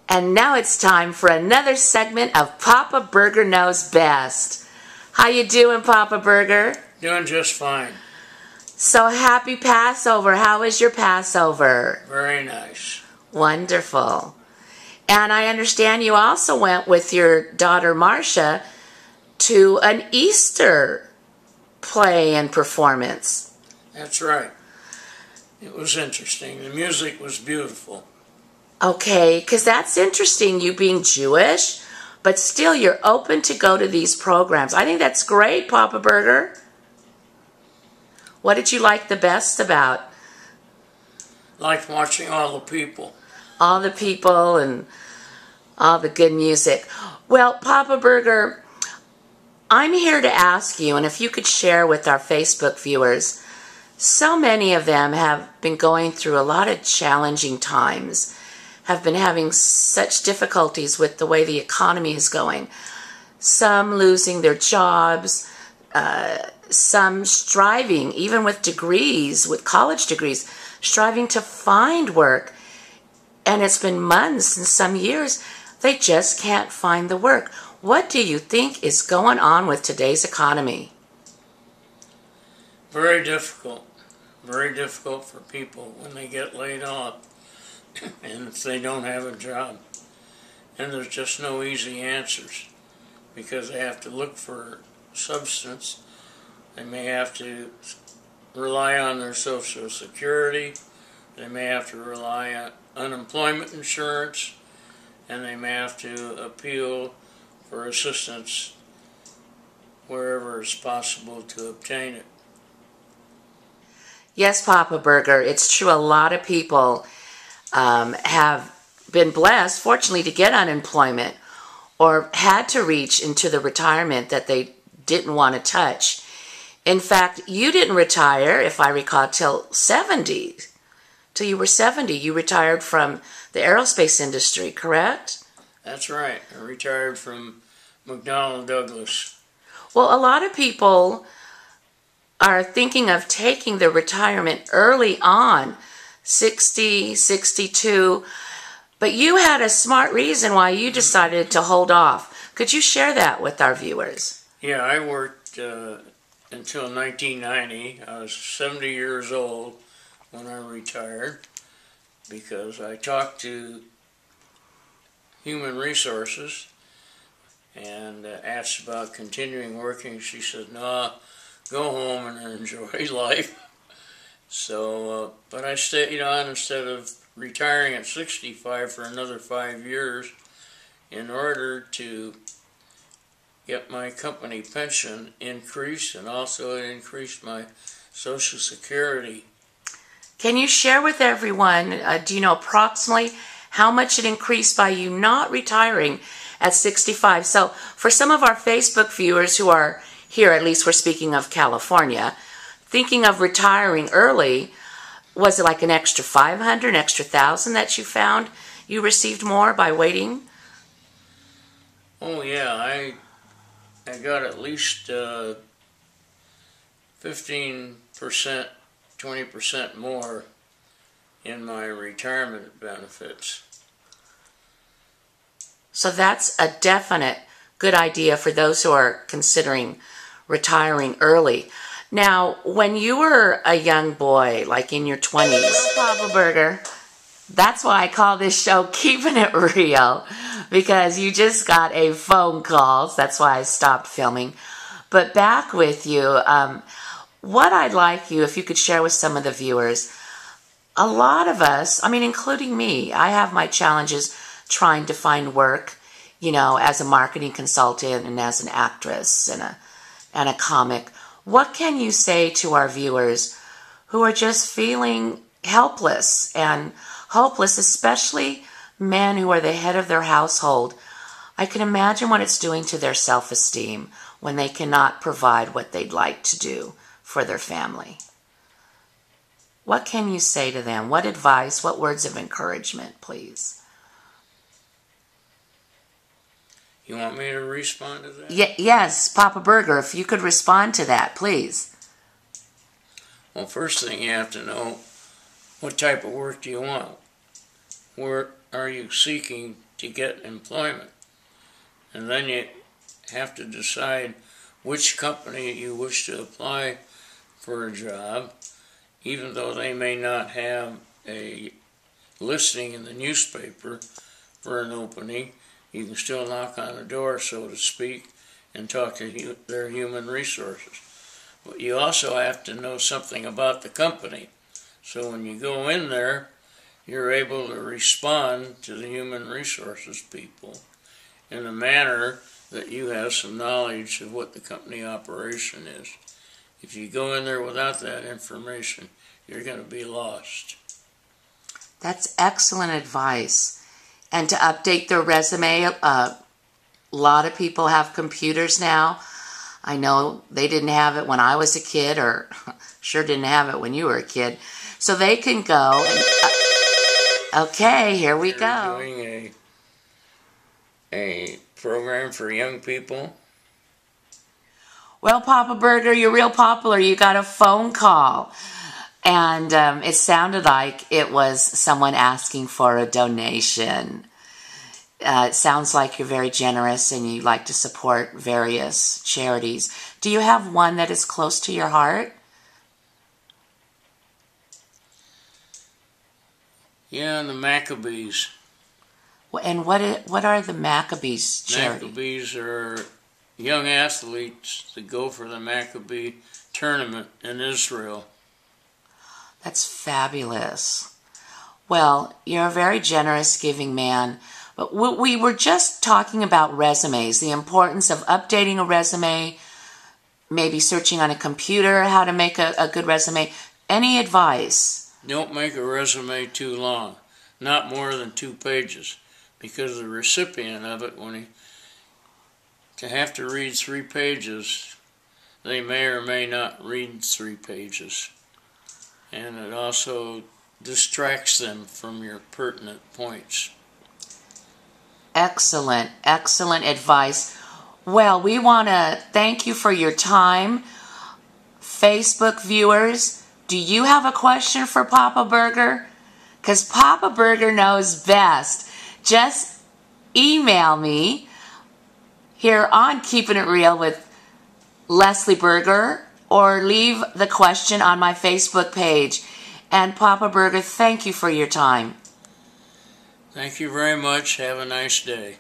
And now it's time for another segment of Papa Berger Knows Best. How you doing, Papa Berger? Doing just fine. So happy Passover. How was your Passover? Very nice. Wonderful. And I understand you also went with your daughter Marcia to an Easter play and performance. That's right. It was interesting. The music was beautiful. Okay, because that's interesting, you being Jewish, but still you're open to go to these programs. I think that's great, Papa Berger. What did you like the best about? Liked watching all the people. All the people and all the good music. Well, Papa Berger, I'm here to ask you, and if you could share with our Facebook viewers, so many of them have been going through a lot of challenging times, have been having such difficulties with the way the economy is going. Some losing their jobs, some striving, even with degrees, with college degrees, striving to find work. And it's been months and some years, they just can't find the work. What do you think is going on with today's economy? Very difficult. Very difficult for people when they get laid off and if they don't have a job. And there's just no easy answers because they have to look for substance. They may have to rely on their Social Security. They may have to rely on unemployment insurance. And they may have to appeal for assistance wherever it's possible to obtain it. Yes, Papa Berger, it's true. A lot of people have been blessed, fortunately, to get unemployment or had to reach into the retirement that they didn't want to touch. In fact, you didn't retire, if I recall, till 70. Till you were 70. You retired from the aerospace industry, correct? That's right. I retired from McDonnell Douglas. Well, a lot of people are thinking of taking the retirement early on, 60, 62, but you had a smart reason why you decided to hold off. Could you share that with our viewers? Yeah, I worked until 1990. I was 70 years old when I retired because I talked to Human Resources and asked about continuing working. She said, no, go home and enjoy life. So, but I stayed on instead of retiring at 65 for another 5 years in order to get my company pension increased, and also it increased my Social Security. Can you share with everyone, do you know approximately how much it increased by you not retiring at 65? So for some of our Facebook viewers who are here, at least we're speaking of California, thinking of retiring early, was it like an extra 500, an extra 1,000 that you found you received more by waiting? Oh yeah, I got at least 15%, 20% more in my retirement benefits. So that's a definite good idea for those who are considering retiring early. Now, when you were a young boy, like in your 20s, Papa Berger, that's why I call this show Keeping It Real, because you just got a phone call. So that's why I stopped filming. But back with you, what I'd like you, if you could share with some of the viewers, a lot of us, I mean, including me, I have my challenges trying to find work, you know, as a marketing consultant and as an actress and a comic. What can you say to our viewers who are just feeling helpless and hopeless, especially men who are the head of their household? I can imagine what it's doing to their self-esteem when they cannot provide what they'd like to do for their family. What can you say to them? What advice, what words of encouragement, please? You want me to respond to that? Yes, Papa Berger, if you could respond to that, please. Well, first thing you have to know, what type of work do you want? where are you seeking to get employment? And then you have to decide which company you wish to apply for a job, even though they may not have a listing in the newspaper for an opening. You can still knock on the door, so to speak, and talk to their human resources. But you also have to know something about the company. So when you go in there, you're able to respond to the human resources people in a manner that you have some knowledge of what the company operation is. If you go in there without that information, you're going to be lost. That's excellent advice. And to update their resume, a lot of people have computers now. I know they didn't have it when I was a kid, or sure didn't have it when you were a kid. So they can go and... okay, here we go. You're doing a program for young people. Well, Papa Berger, you're real popular. You got a phone call. And it sounded like it was someone asking for a donation. It sounds like you're very generous and you like to support various charities. Do you have one that is close to your heart? Yeah, the Maccabees. And what are the Maccabees charity? Maccabees are young athletes that go for the Maccabee tournament in Israel. That's fabulous. Well, you're a very generous, giving man. But we were just talking about resumes, the importance of updating a resume, maybe searching on a computer how to make a good resume. Any advice? Don't make a resume too long, not more than 2 pages, because the recipient of it, to have to read 3 pages, they may or may not read 3 pages. And it also distracts them from your pertinent points. Excellent, excellent advice. Well, we want to thank you for your time. Facebook viewers, do you have a question for Papa Berger? Because Papa Berger knows best. Just email me here on Keeping It Real with Leslie Berger, or leave the question on my Facebook page. And Papa Berger, thank you for your time. Thank you very much. Have a nice day.